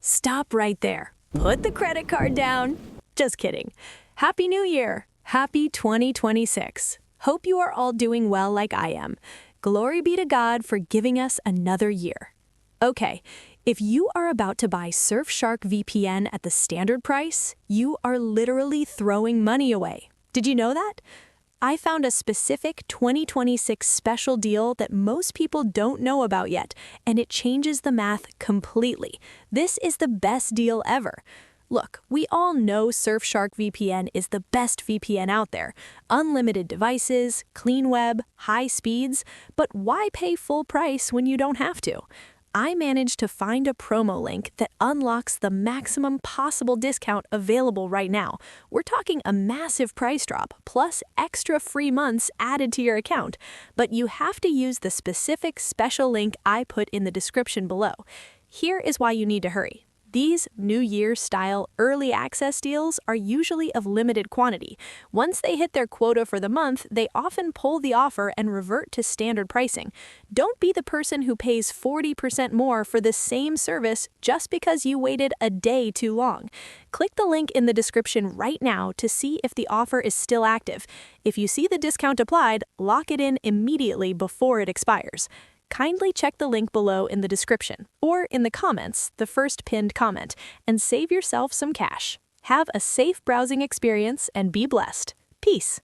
Stop right there. Put the credit card down. Just kidding. Happy New Year. Happy 2026. Hope you are all doing well like I am. Glory be to God for giving us another year. Okay, if you are about to buy Surfshark VPN at the standard price, you are literally throwing money away. Did you know that? I found a specific 2026 special deal that most people don't know about yet, and it changes the math completely. This is the best deal ever. Look, we all know Surfshark VPN is the best VPN out there. Unlimited devices, CleanWeb, high speeds, but why pay full price when you don't have to? I managed to find a promo link that unlocks the maximum possible discount available right now. We're talking a massive price drop, plus extra free months added to your account. But you have to use the specific special link I put in the description below. Here is why you need to hurry. These New Year-style early access deals are usually of limited quantity. Once they hit their quota for the month, they often pull the offer and revert to standard pricing. Don't be the person who pays 40% more for the same service just because you waited a day too long. Click the link in the description right now to see if the offer is still active. If you see the discount applied, lock it in immediately before it expires. Kindly check the link below in the description, or in the comments, the first pinned comment, and save yourself some cash. Have a safe browsing experience and be blessed. Peace.